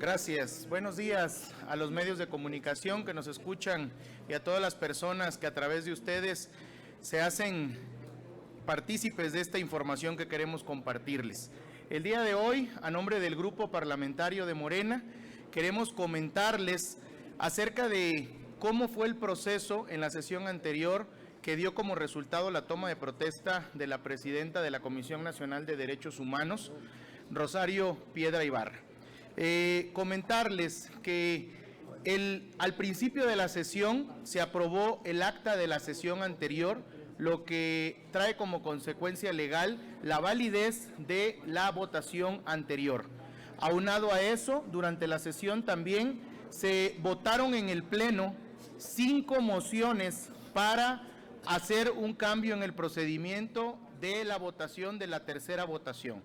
Gracias. Buenos días a los medios de comunicación que nos escuchan y a todas las personas que a través de ustedes se hacen partícipes de esta información que queremos compartirles. El día de hoy, a nombre del Grupo Parlamentario de Morena, queremos comentarles acerca de cómo fue el proceso en la sesión anterior que dio como resultado la toma de protesta de la presidenta de la Comisión Nacional de Derechos Humanos, Rosario Piedra Ibarra. Comentarles que al principio de la sesión se aprobó el acta de la sesión anterior, lo que trae como consecuencia legal la validez de la votación anterior. Aunado a eso, durante la sesión también se votaron en el Pleno 5 mociones para hacer un cambio en el procedimiento de la votación de la tercera votación.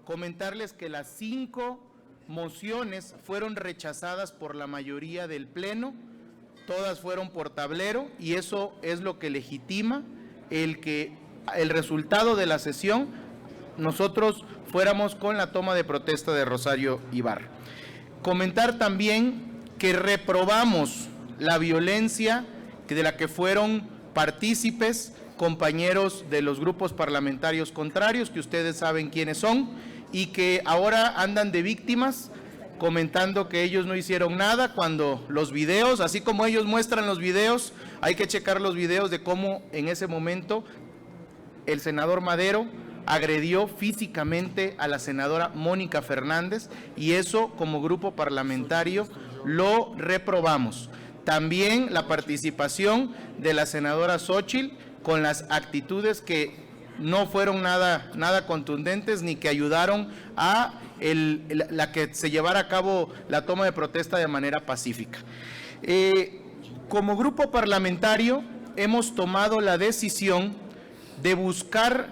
Comentarles que las 5 mociones fueron rechazadas por la mayoría del Pleno, todas fueron por tablero, y eso es lo que legitima el resultado de la sesión, nosotros fuéramos con la toma de protesta de Rosario Ibarra. Comentar también que reprobamos la violencia de la que fueron partícipes compañeros de los grupos parlamentarios contrarios, que ustedes saben quiénes son, y que ahora andan de víctimas, comentando que ellos no hicieron nada, cuando los videos, así como ellos muestran los videos, hay que checar los videos de cómo en ese momento el senador Madero agredió físicamente a la senadora Mónica Fernández, y eso como grupo parlamentario lo reprobamos. También la participación de la senadora Xóchitl con las actitudes que no fueron nada contundentes ni que ayudaron a la que se llevara a cabo la toma de protesta de manera pacífica. Como grupo parlamentario hemos tomado la decisión de buscar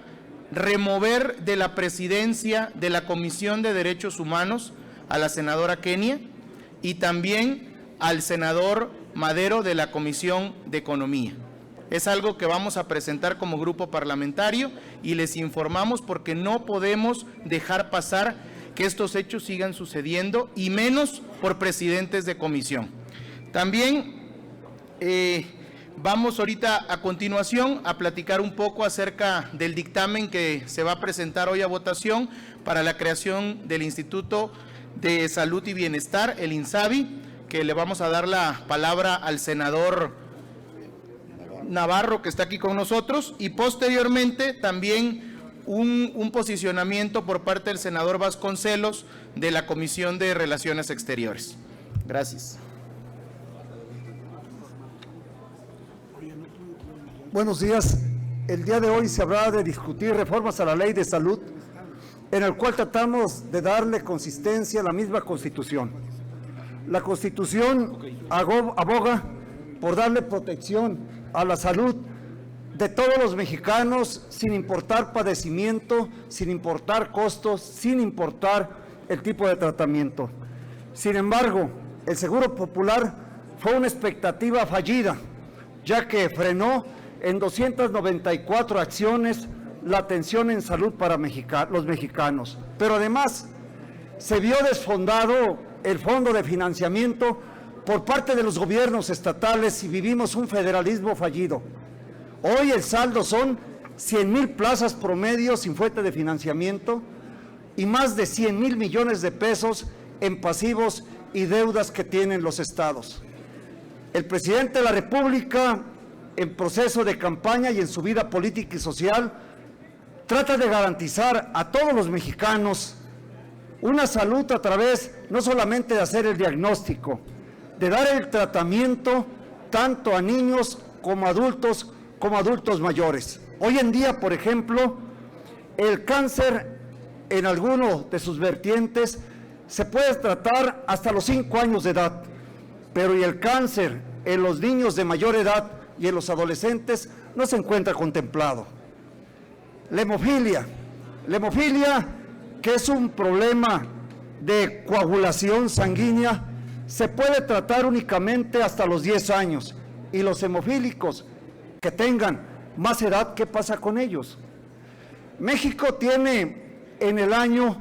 remover de la presidencia de la Comisión de Derechos Humanos a la senadora Kenia y también al senador Madero de la Comisión de Economía. Es algo que vamos a presentar como grupo parlamentario y les informamos porque no podemos dejar pasar que estos hechos sigan sucediendo, y menos por presidentes de comisión. También vamos ahorita a continuación a platicar un poco acerca del dictamen que se va a presentar hoy a votación para la creación del Instituto de Salud y Bienestar, el INSABI, que le vamos a dar la palabra al senador Navarro, que está aquí con nosotros, y posteriormente también un posicionamiento por parte del senador Vasconcelos de la Comisión de Relaciones Exteriores. Gracias. Buenos días. El día de hoy se habrá de discutir reformas a la Ley de Salud, en el cual tratamos de darle consistencia a la misma Constitución. La Constitución aboga por darle protección a la salud de todos los mexicanos, sin importar padecimiento, sin importar costos, sin importar el tipo de tratamiento. Sin embargo, el Seguro Popular fue una expectativa fallida, ya que frenó en 294 acciones la atención en salud para los mexicanos. Pero además, se vio desfondado el fondo de financiamiento por parte de los gobiernos estatales y vivimos un federalismo fallido. Hoy el saldo son 100,000 plazas promedio sin fuente de financiamiento y más de 100,000 millones de pesos en pasivos y deudas que tienen los estados. El presidente de la República, en proceso de campaña y en su vida política y social, trata de garantizar a todos los mexicanos una salud a través no solamente de hacer el diagnóstico, de dar el tratamiento tanto a niños como adultos mayores. Hoy en día, por ejemplo, el cáncer en alguno de sus vertientes se puede tratar hasta los 5 años de edad, pero y el cáncer en los niños de mayor edad y en los adolescentes no se encuentra contemplado. La hemofilia, que es un problema de coagulación sanguínea, se puede tratar únicamente hasta los 10 años, y los hemofílicos que tengan más edad, ¿qué pasa con ellos? México tiene en el año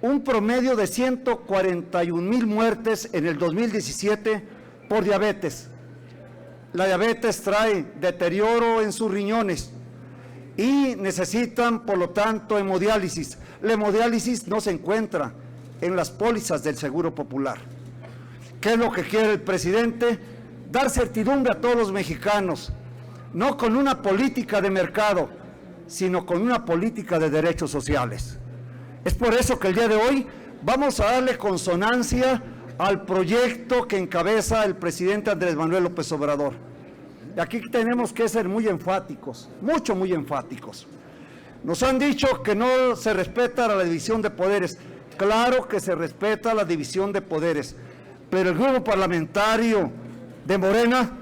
un promedio de 141,000 muertes en el 2017 por diabetes. La diabetes trae deterioro en sus riñones y necesitan, por lo tanto, hemodiálisis. La hemodiálisis no se encuentra en las pólizas del Seguro Popular. ¿Qué es lo que quiere el presidente? Dar certidumbre a todos los mexicanos, no con una política de mercado, sino con una política de derechos sociales. Es por eso que el día de hoy vamos a darle consonancia al proyecto que encabeza el presidente Andrés Manuel López Obrador. Y aquí tenemos que ser muy enfáticos, muy enfáticos. Nos han dicho que no se respeta la división de poderes. Claro que se respeta la división de poderes, pero el grupo parlamentario de Morena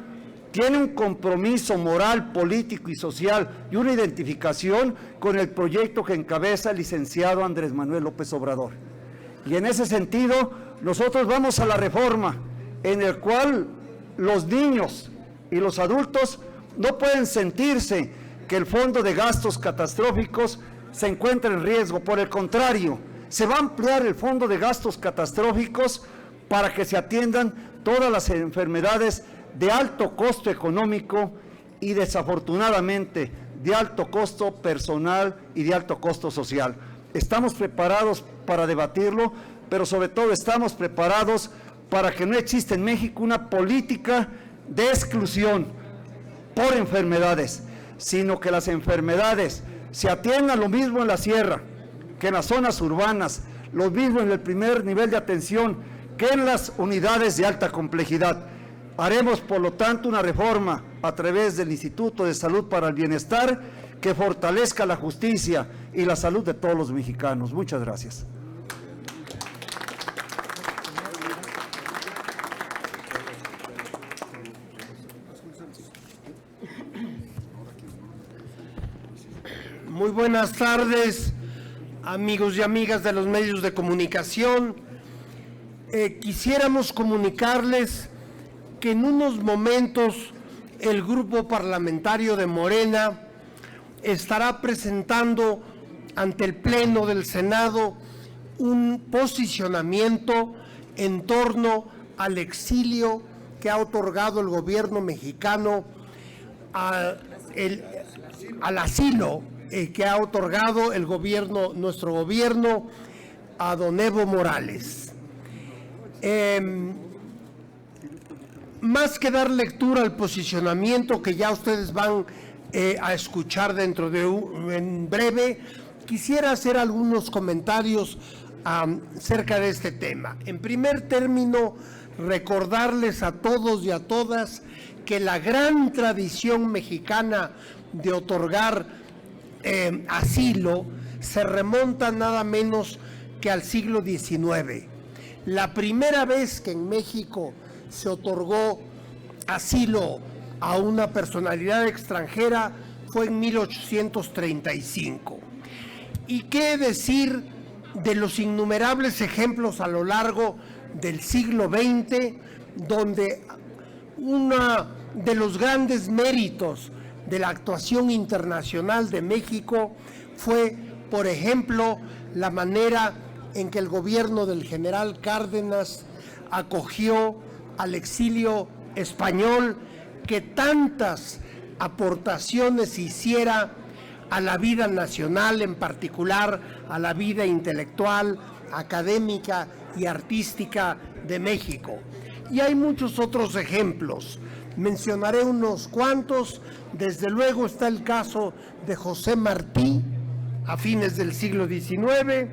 tiene un compromiso moral, político y social y una identificación con el proyecto que encabeza el licenciado Andrés Manuel López Obrador. Y en ese sentido, nosotros vamos a la reforma en el cual los niños y los adultos no pueden sentirse que el fondo de gastos catastróficos se encuentra en riesgo. Por el contrario, se va a ampliar el fondo de gastos catastróficos para que se atiendan todas las enfermedades de alto costo económico y desafortunadamente de alto costo personal y de alto costo social. Estamos preparados para debatirlo, pero sobre todo estamos preparados para que no exista en México una política de exclusión por enfermedades, sino que las enfermedades se atiendan lo mismo en la sierra que en las zonas urbanas, lo mismo en el primer nivel de atención que en las unidades de alta complejidad. Haremos, por lo tanto, una reforma a través del Instituto de Salud para el Bienestar que fortalezca la justicia y la salud de todos los mexicanos. Muchas gracias. Muy buenas tardes, amigos y amigas de los medios de comunicación. Quisiéramos comunicarles que en unos momentos el grupo parlamentario de Morena estará presentando ante el Pleno del Senado un posicionamiento en torno al exilio que ha otorgado el gobierno mexicano, al asilo que ha otorgado el gobierno, nuestro gobierno, a don Evo Morales. Más que dar lectura al posicionamiento que ya ustedes van a escuchar dentro de en breve, quisiera hacer algunos comentarios acerca de este tema. En primer término, recordarles a todos y a todas que la gran tradición mexicana de otorgar asilo se remonta nada menos que al siglo XIX. La primera vez que en México se otorgó asilo a una personalidad extranjera fue en 1835. ¿Y qué decir de los innumerables ejemplos a lo largo del siglo XX, donde uno de los grandes méritos de la actuación internacional de México fue, por ejemplo, la manera en que el gobierno del general Cárdenas acogió al exilio español que tantas aportaciones hiciera a la vida nacional, en particular a la vida intelectual, académica y artística de México. Y hay muchos otros ejemplos. Mencionaré unos cuantos. Desde luego está el caso de José Martí, a fines del siglo XIX,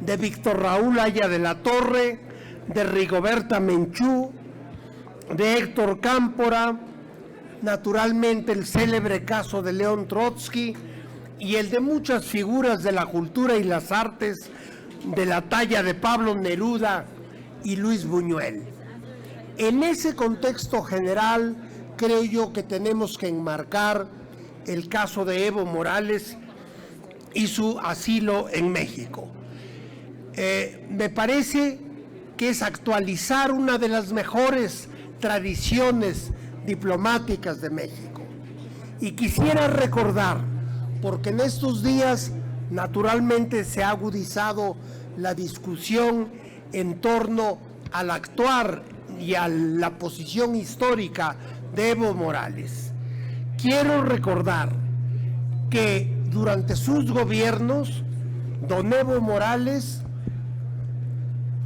de Víctor Raúl Aya de la Torre, de Rigoberta Menchú, de Héctor Cámpora, naturalmente el célebre caso de León Trotsky y el de muchas figuras de la cultura y las artes de la talla de Pablo Neruda y Luis Buñuel. En ese contexto general, creo yo que tenemos que enmarcar el caso de Evo Morales y su asilo en México. Me parece que es actualizar una de las mejores tradiciones diplomáticas de México. Y quisiera recordar, porque en estos días naturalmente se ha agudizado la discusión en torno al actuar y a la posición histórica de Evo Morales. Quiero recordar que durante sus gobiernos, don Evo Morales,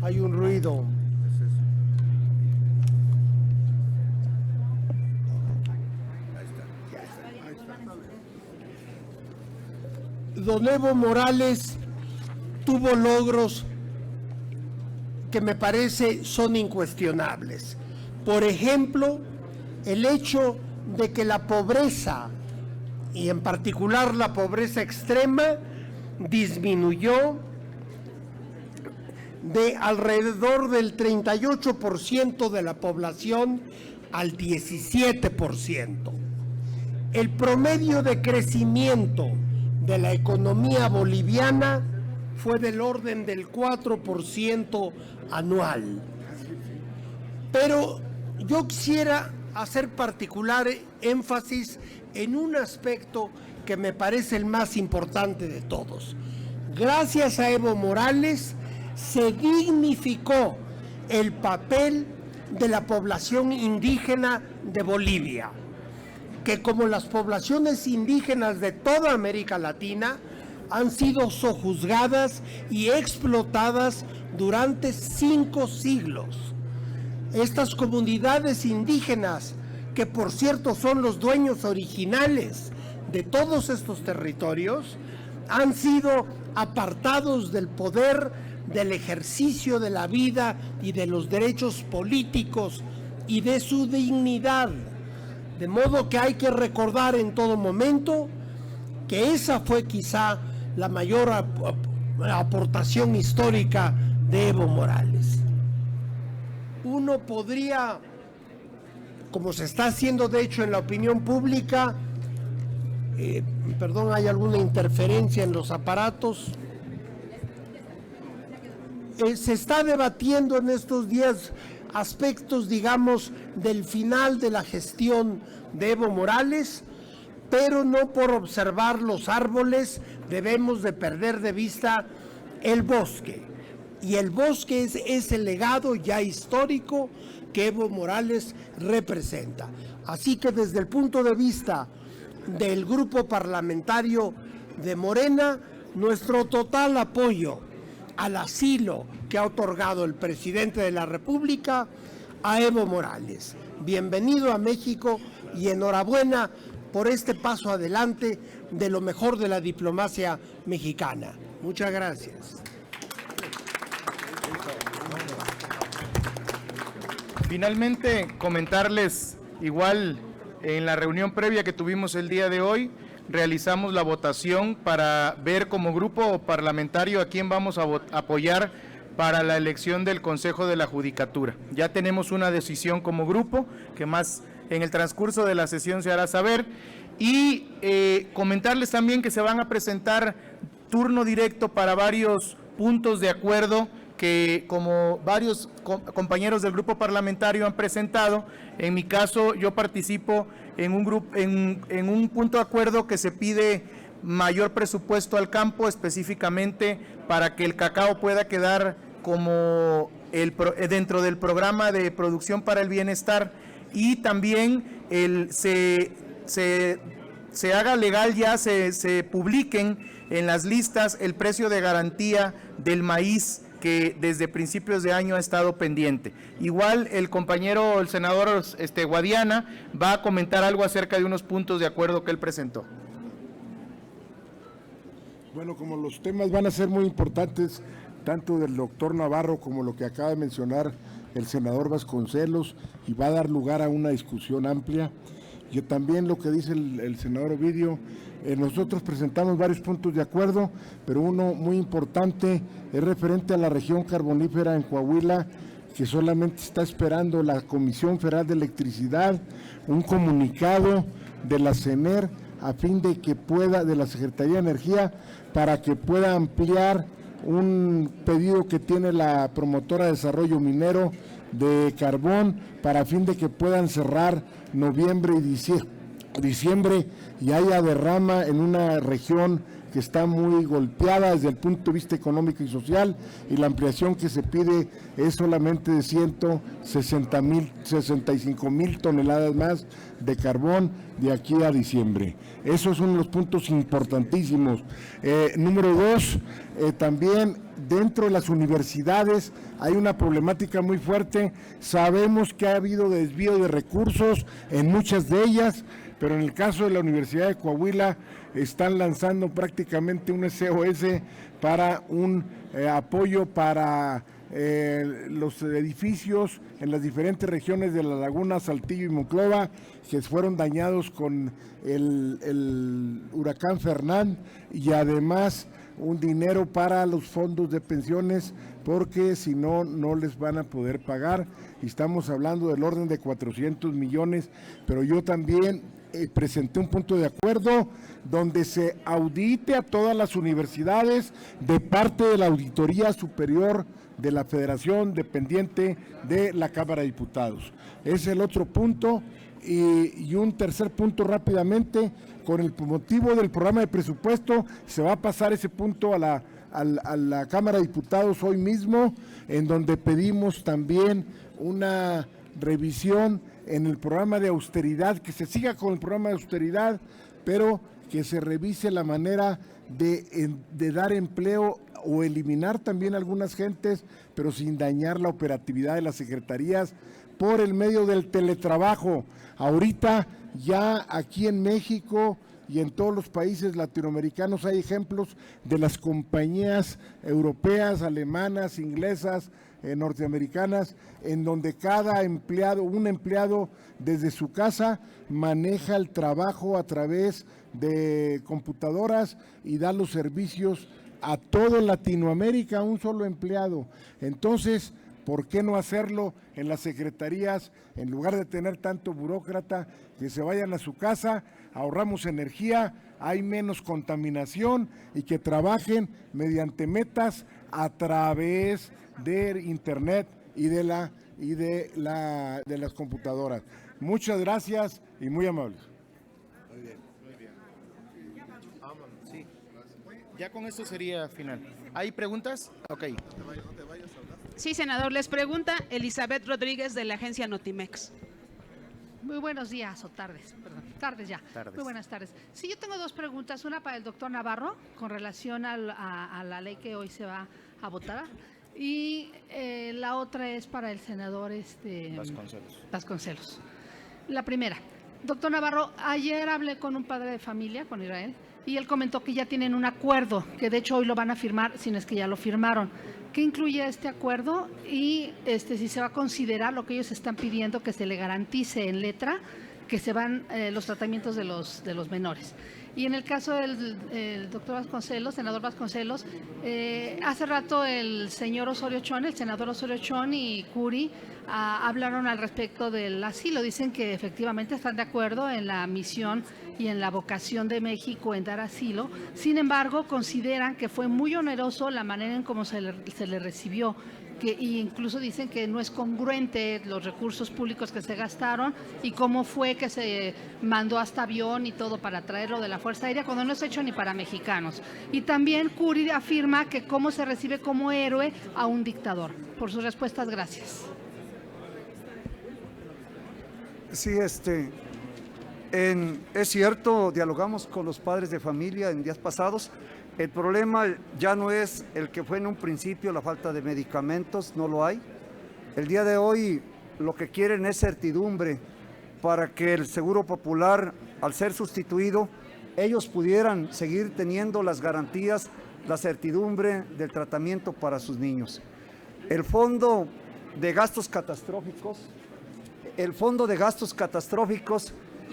hay un ruido. Don Evo Morales tuvo logros que me parece son incuestionables. Por ejemplo, el hecho de que la pobreza, y en particular la pobreza extrema, disminuyó de alrededor del 38% de la población al 17%. El promedio de crecimiento de la economía boliviana fue del orden del 4% anual. Pero yo quisiera hacer particular énfasis en un aspecto que me parece el más importante de todos. Gracias a Evo Morales se dignificó el papel de la población indígena de Bolivia, que como las poblaciones indígenas de toda América Latina han sido sojuzgadas y explotadas durante 5 siglos. Estas comunidades indígenas, que por cierto son los dueños originales de todos estos territorios, han sido apartados del poder, del ejercicio de la vida y de los derechos políticos y de su dignidad. De modo que hay que recordar en todo momento que esa fue quizá la mayor aportación histórica de Evo Morales. Uno podría, como se está haciendo de hecho en la opinión pública, perdón, hay alguna interferencia en los aparatos. Se está debatiendo en estos días aspectos, digamos, del final de la gestión de Evo Morales, pero no por observar los árboles debemos de perder de vista el bosque. Y el bosque es el legado ya histórico que Evo Morales representa. Así que desde el punto de vista del grupo parlamentario de Morena, nuestro total apoyo al asilo que ha otorgado el presidente de la República a Evo Morales. Bienvenido a México y enhorabuena por este paso adelante de lo mejor de la diplomacia mexicana. Muchas gracias. Finalmente, comentarles, igual en la reunión previa que tuvimos el día de hoy, realizamos la votación para ver como grupo parlamentario a quién vamos a apoyar para la elección del Consejo de la Judicatura. Ya tenemos una decisión como grupo, que más en el transcurso de la sesión se hará saber, y comentarles también que se van a presentar turno directo para varios puntos de acuerdo que como varios compañeros del grupo parlamentario han presentado. En mi caso, yo participo en un grupo, en un punto de acuerdo que se pide mayor presupuesto al campo, específicamente para que el cacao pueda quedar como dentro del programa de producción para el bienestar, y también se haga legal, ya se publiquen en las listas el precio de garantía del maíz que desde principios de año ha estado pendiente. Igual el compañero, el senador Guadiana, va a comentar algo acerca de unos puntos de acuerdo que él presentó. Bueno, como los temas van a ser muy importantes, tanto del doctor Navarro como lo que acaba de mencionar el senador Vasconcelos, y va a dar lugar a una discusión amplia. Yo también lo que dice el senador Ovidio, nosotros presentamos varios puntos de acuerdo, pero uno muy importante es referente a la región carbonífera en Coahuila, que solamente está esperando la Comisión Federal de Electricidad, un comunicado de la CENER a fin de que pueda, de la Secretaría de Energía, para que pueda ampliar un pedido que tiene la promotora de desarrollo minero de carbón, para fin de que puedan cerrar noviembre y diciembre y haya derrama en una región que está muy golpeada desde el punto de vista económico y social, y la ampliación que se pide es solamente de 65,000 toneladas más de carbón de aquí a diciembre. Esos son los puntos importantísimos. Número 2, también dentro de las universidades hay una problemática muy fuerte. Sabemos que ha habido desvío de recursos en muchas de ellas, pero en el caso de la Universidad de Coahuila están lanzando prácticamente un SOS para un apoyo para los edificios en las diferentes regiones de la Laguna, Saltillo y Monclova, que fueron dañados con el huracán Fernán, y además un dinero para los fondos de pensiones, porque si no, no les van a poder pagar. Y estamos hablando del orden de 400 millones, pero yo también presenté un punto de acuerdo donde se audite a todas las universidades de parte de la Auditoría Superior de la Federación, dependiente de la Cámara de Diputados. Es el otro punto. Y un tercer punto rápidamente, con el motivo del programa de presupuesto, se va a pasar ese punto a la Cámara de Diputados hoy mismo, en donde pedimos también una revisión en el programa de austeridad, que se siga con el programa de austeridad, pero que se revise la manera de dar empleo o eliminar también algunas gentes, pero sin dañar la operatividad de las secretarías por el medio del teletrabajo. Ahorita ya aquí en México y en todos los países latinoamericanos hay ejemplos de las compañías europeas, alemanas, inglesas, norteamericanas, en donde cada empleado, un empleado desde su casa maneja el trabajo a través de computadoras y da los servicios a todo Latinoamérica, un solo empleado. Entonces, ¿por qué no hacerlo en las secretarías? En lugar de tener tanto burócrata, que se vayan a su casa, ahorramos energía, hay menos contaminación, y que trabajen mediante metas a través de internet y de las computadoras. Muchas gracias y muy amables. Muy bien. Sí. Ya con esto sería final. ¿Hay preguntas? Ok. Sí, senador, les pregunta Elizabeth Rodríguez de la agencia Notimex. Muy buenos días o tardes, perdón, tardes ya. Tardes. Muy buenas tardes. Sí, yo tengo dos preguntas, una para el doctor Navarro con relación a la ley que hoy se va a votar, y la otra es para el senador Vasconcelos. La primera, doctor Navarro, ayer hablé con un padre de familia, con Israel, y él comentó que ya tienen un acuerdo, que de hecho hoy lo van a firmar, si no es que ya lo firmaron. ¿Qué incluye este acuerdo? Y si se va a considerar lo que ellos están pidiendo, que se le garantice en letra que se van los tratamientos de los menores. Y en el caso del doctor Vasconcelos, senador Vasconcelos, hace rato el señor Osorio Chong, el senador Osorio Chong y Curi hablaron al respecto del asilo. Dicen que efectivamente están de acuerdo en la misión y en la vocación de México en dar asilo. Sin embargo, consideran que fue muy oneroso la manera en cómo se le recibió, y incluso dicen que no es congruente los recursos públicos que se gastaron y cómo fue que se mandó hasta avión y todo para traerlo de la Fuerza Aérea, cuando no es hecho ni para mexicanos. Y también Curi afirma que cómo se recibe como héroe a un dictador. Por sus respuestas, gracias. Sí, es cierto, dialogamos con los padres de familia en días pasados. El problema ya no es el que fue en un principio, la falta de medicamentos, no lo hay. El día de hoy lo que quieren es certidumbre para que el Seguro Popular, al ser sustituido, ellos pudieran seguir teniendo las garantías, la certidumbre del tratamiento para sus niños. El Fondo de Gastos Catastróficos,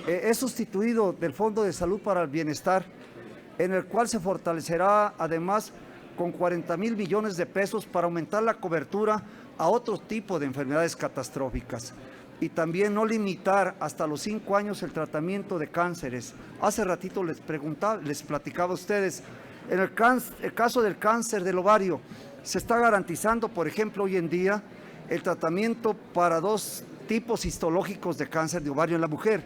es sustituido del Fondo de Salud para el Bienestar, en el cual se fortalecerá además con 40,000 millones de pesos para aumentar la cobertura a otro tipo de enfermedades catastróficas, y también no limitar hasta los 5 años el tratamiento de cánceres. Hace ratito les platicaba a ustedes, en el caso del cáncer del ovario, se está garantizando, por ejemplo, hoy en día, el tratamiento para 2 tipos histológicos de cáncer de ovario en la mujer.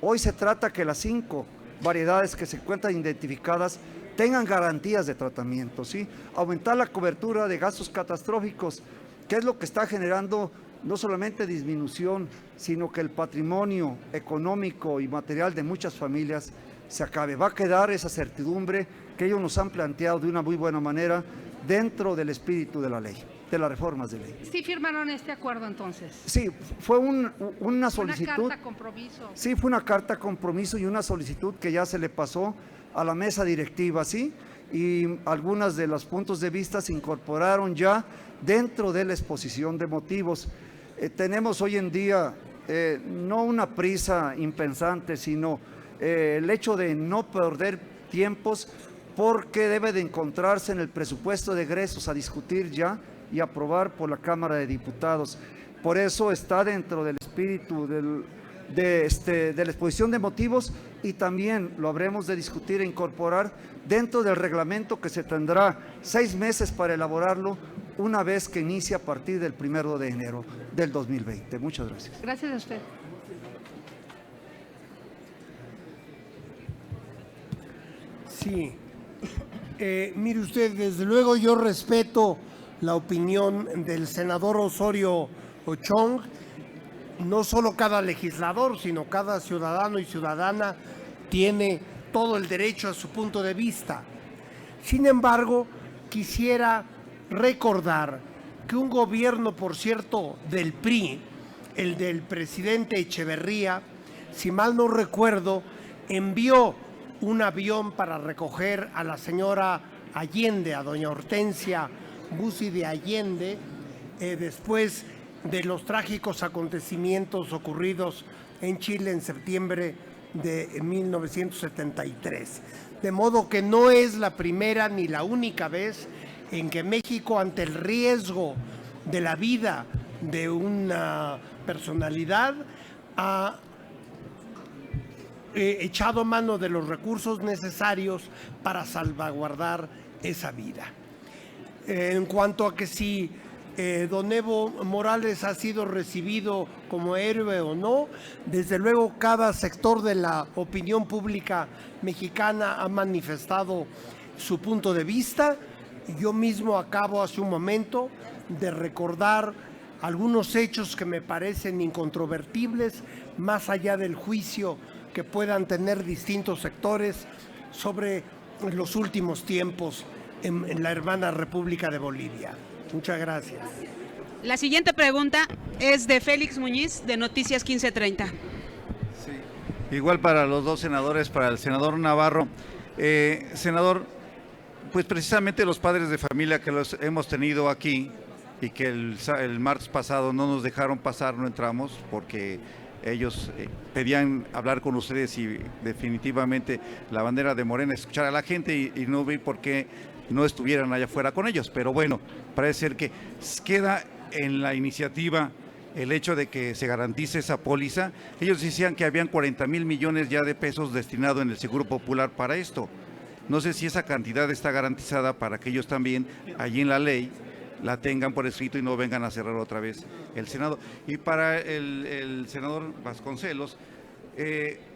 Hoy se trata que las 5 variedades que se encuentran identificadas tengan garantías de tratamiento, ¿sí? Aumentar la cobertura de gastos catastróficos, que es lo que está generando no solamente disminución, sino que el patrimonio económico y material de muchas familias se acabe. Va a quedar esa certidumbre que ellos nos han planteado de una muy buena manera dentro del espíritu de la ley, de las reformas de ley. ¿Sí firmaron este acuerdo entonces? Sí, fue una solicitud. Una carta compromiso. Sí, fue una carta compromiso y una solicitud que ya se le pasó a la mesa directiva, ¿sí? Y algunas de los puntos de vista se incorporaron ya dentro de la exposición de motivos. Tenemos hoy en día no una prisa impensante, sino el hecho de no perder tiempos, porque debe de encontrarse en el presupuesto de egresos a discutir ya y aprobar por la Cámara de Diputados. Por eso está dentro del espíritu de la exposición de motivos, y también lo habremos de discutir e incorporar dentro del reglamento, que se tendrá 6 meses para elaborarlo una vez que inicie a partir del 1 de enero del 2020. Muchas gracias. Gracias a usted. Sí. Mire usted, desde luego yo respeto la opinión del senador Osorio Ochong. No solo cada legislador, sino cada ciudadano y ciudadana tiene todo el derecho a su punto de vista. Sin embargo, quisiera recordar que un gobierno, por cierto, del PRI, el del presidente Echeverría, si mal no recuerdo, envió un avión para recoger a la señora Allende, a doña Hortensia Bussi de Allende, después de los trágicos acontecimientos ocurridos en Chile en septiembre de 1973. De modo que no es la primera ni la única vez en que México, ante el riesgo de la vida de una personalidad, ha echado mano de los recursos necesarios para salvaguardar esa vida. En cuanto a que si don Evo Morales ha sido recibido como héroe o no, desde luego cada sector de la opinión pública mexicana ha manifestado su punto de vista. Yo mismo acabo hace un momento de recordar algunos hechos que me parecen incontrovertibles, más allá del juicio que puedan tener distintos sectores sobre los últimos tiempos en la hermana República de Bolivia. Muchas gracias. La siguiente pregunta es de Félix Muñiz, de Noticias 1530. Sí. Igual para los dos senadores, para el senador Navarro. Senador, pues precisamente los padres de familia que los hemos tenido aquí y que el martes pasado no nos dejaron pasar, no entramos, porque ellos pedían hablar con ustedes y definitivamente la bandera de Morena, escuchar a la gente y no vi por qué no estuvieran allá afuera con ellos. Pero bueno, parece ser que queda en la iniciativa el hecho de que se garantice esa póliza. Ellos decían que habían 40,000 millones ya de pesos destinados en el Seguro Popular para esto. No sé si esa cantidad está garantizada para que ellos también, allí en la ley, la tengan por escrito y no vengan a cerrar otra vez el Senado. Y para el senador Vasconcelos,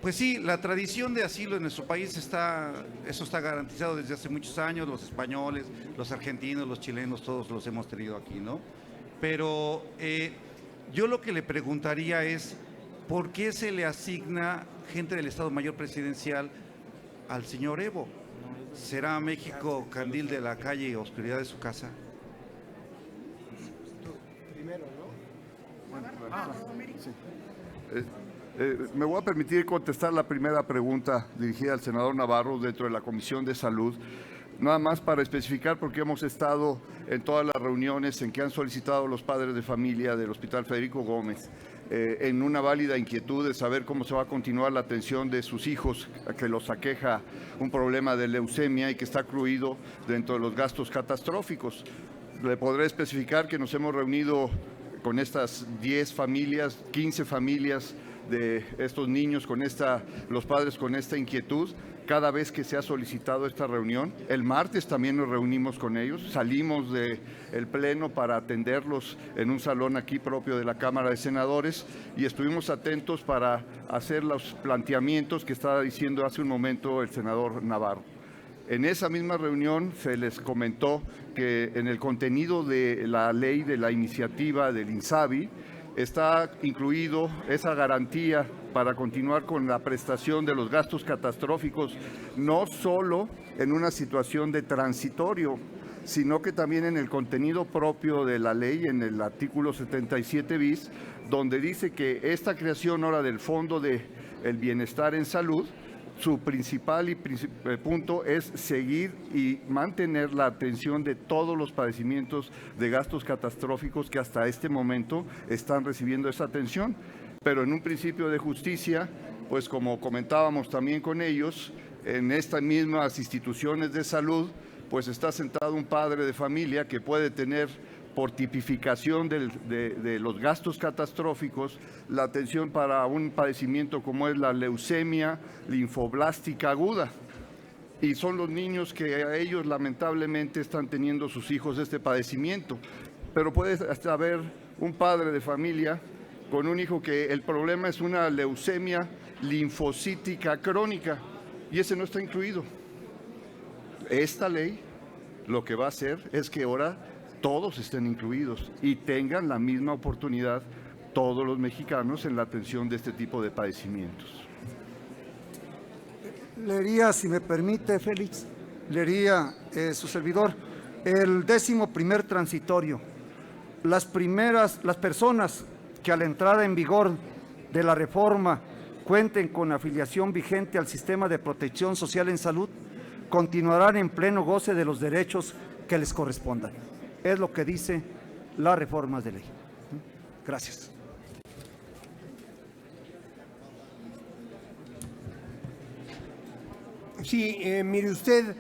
pues sí, la tradición de asilo en nuestro país eso está garantizado desde hace muchos años. Los españoles, los argentinos, los chilenos, todos los hemos tenido aquí, ¿no? Pero yo lo que le preguntaría es, ¿por qué se le asigna gente del Estado Mayor Presidencial al señor Evo? ¿Será México candil de la calle y oscuridad de su casa? Me voy a permitir contestar la primera pregunta dirigida al senador Navarro dentro de la Comisión de Salud, nada más para especificar, porque hemos estado en todas las reuniones en que han solicitado los padres de familia del Hospital Federico Gómez, en una válida inquietud de saber cómo se va a continuar la atención de sus hijos, a que los aqueja un problema de leucemia y que está incluido dentro de los gastos catastróficos. Le podré especificar que nos hemos reunido con estas 10 familias, 15 familias de estos niños, los padres con esta inquietud, cada vez que se ha solicitado esta reunión. El martes también nos reunimos con ellos, salimos del pleno para atenderlos en un salón aquí propio de la Cámara de Senadores y estuvimos atentos para hacer los planteamientos que estaba diciendo hace un momento el senador Navarro. En esa misma reunión se les comentó que en el contenido de la ley de la iniciativa del INSABI está incluido esa garantía para continuar con la prestación de los gastos catastróficos, no solo en una situación de transitorio, sino que también en el contenido propio de la ley, en el artículo 77 bis, donde dice que esta creación ahora del Fondo del Bienestar en Salud, su principal punto es seguir y mantener la atención de todos los padecimientos de gastos catastróficos que hasta este momento están recibiendo esa atención. Pero en un principio de justicia, pues como comentábamos también con ellos, en estas mismas instituciones de salud, pues está sentado un padre de familia que puede tener por tipificación de los gastos catastróficos la atención para un padecimiento como es la leucemia linfoblástica aguda. Y son los niños que a ellos lamentablemente están teniendo sus hijos este padecimiento. Pero puede hasta haber un padre de familia con un hijo que el problema es una leucemia linfocítica crónica y ese no está incluido. Esta ley lo que va a hacer es que ahora todos estén incluidos y tengan la misma oportunidad todos los mexicanos en la atención de este tipo de padecimientos. Leería, si me permite, Félix, leería su servidor, el 11º transitorio. Las personas que a la entrada en vigor de la reforma cuenten con afiliación vigente al sistema de protección social en salud, continuarán en pleno goce de los derechos que les correspondan. Es lo que dice las reformas de ley. Gracias. Sí, mire usted,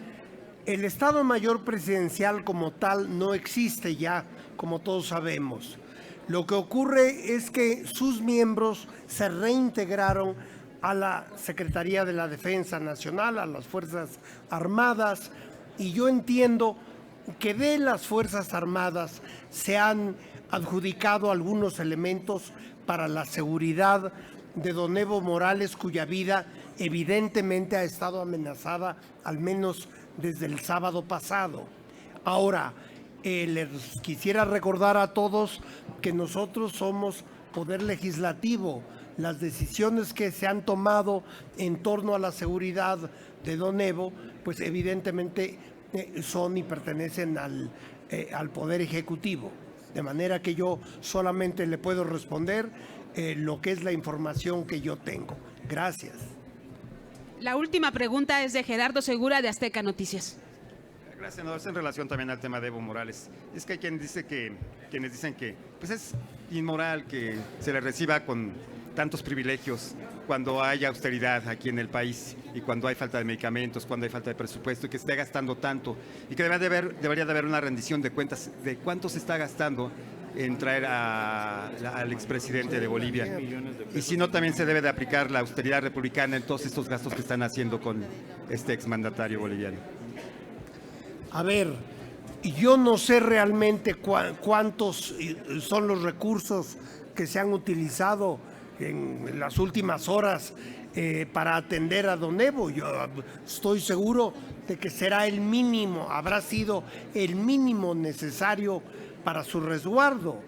el Estado Mayor Presidencial como tal no existe ya, como todos sabemos. Lo que ocurre es que sus miembros se reintegraron a la Secretaría de la Defensa Nacional, a las Fuerzas Armadas, y yo entiendo que de las Fuerzas Armadas se han adjudicado algunos elementos para la seguridad de don Evo Morales, cuya vida evidentemente ha estado amenazada al menos desde el sábado pasado. Ahora, les quisiera recordar a todos que nosotros somos poder legislativo. Las decisiones que se han tomado en torno a la seguridad de don Evo, pues evidentemente son y pertenecen al Poder Ejecutivo. De manera que yo solamente le puedo responder lo que es la información que yo tengo. Gracias. La última pregunta es de Gerardo Segura, de Azteca Noticias. Gracias, senador. En relación también al tema de Evo Morales. Es que hay quienes dicen que pues es inmoral que se le reciba con tantos privilegios cuando hay austeridad aquí en el país y cuando hay falta de medicamentos, cuando hay falta de presupuesto y que se esté gastando tanto y que debería de haber una rendición de cuentas de cuánto se está gastando en traer al expresidente de Bolivia. Y si no, también se debe de aplicar la austeridad republicana en todos estos gastos que están haciendo con este exmandatario boliviano. A ver, yo no sé realmente cuántos son los recursos que se han utilizado en las últimas horas para atender a don Evo. Yo estoy seguro de que será el mínimo, habrá sido el mínimo necesario para su resguardo.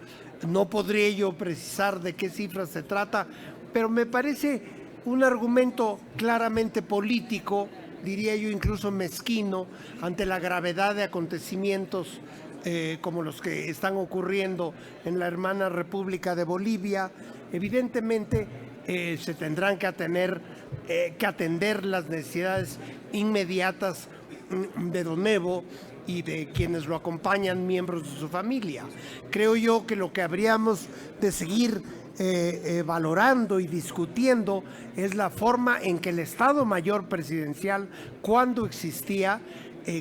No podría yo precisar de qué cifras se trata, pero me parece un argumento claramente político, diría yo incluso mezquino, ante la gravedad de acontecimientos como los que están ocurriendo en la hermana República de Bolivia. Evidentemente se tendrán que atender las necesidades inmediatas de don Evo y de quienes lo acompañan, miembros de su familia. Creo yo que lo que habríamos de seguir valorando y discutiendo es la forma en que el Estado Mayor Presidencial, cuando existía,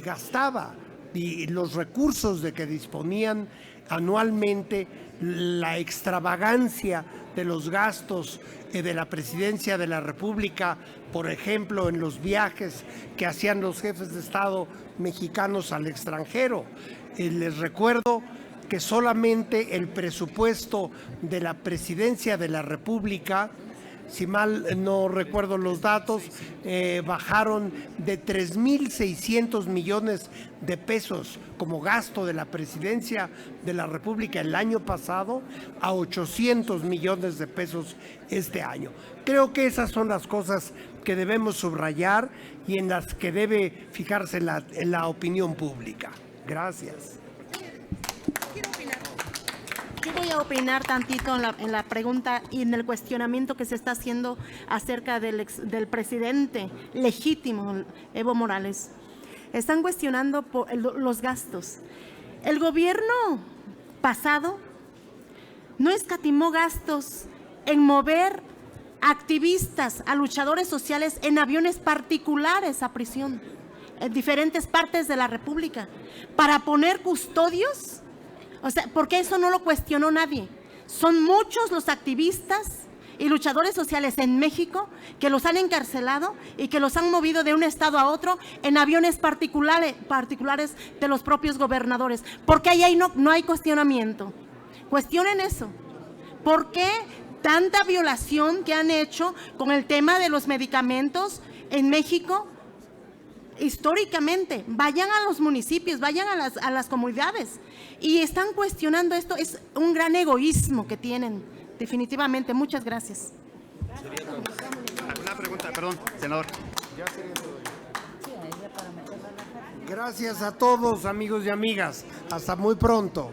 gastaba y los recursos de que disponían anualmente, la extravagancia de los gastos de la Presidencia de la República, por ejemplo, en los viajes que hacían los jefes de Estado mexicanos al extranjero. Les recuerdo que solamente el presupuesto de la Presidencia de la República si mal no recuerdo los datos, bajaron de 3.600 millones de pesos como gasto de la presidencia de la República el año pasado a 800 millones de pesos este año. Creo que esas son las cosas que debemos subrayar y en las que debe fijarse en la opinión pública. Gracias. Yo voy a opinar tantito en la pregunta y en el cuestionamiento que se está haciendo acerca del presidente legítimo, Evo Morales. Están cuestionando los gastos. El gobierno pasado no escatimó gastos en mover activistas, a luchadores sociales en aviones particulares a prisión en diferentes partes de la República para poner custodios. O sea, porque eso no lo cuestionó nadie. Son muchos los activistas y luchadores sociales en México que los han encarcelado y que los han movido de un estado a otro en aviones particulares de los propios gobernadores. Porque ahí no hay cuestionamiento. Cuestionen eso. ¿Por qué tanta violación que han hecho con el tema de los medicamentos en México? Históricamente, vayan a los municipios, vayan a las comunidades y están cuestionando esto. Es un gran egoísmo que tienen, definitivamente. Muchas gracias. Una pregunta, perdón, senador. Gracias a todos, amigos y amigas. Hasta muy pronto.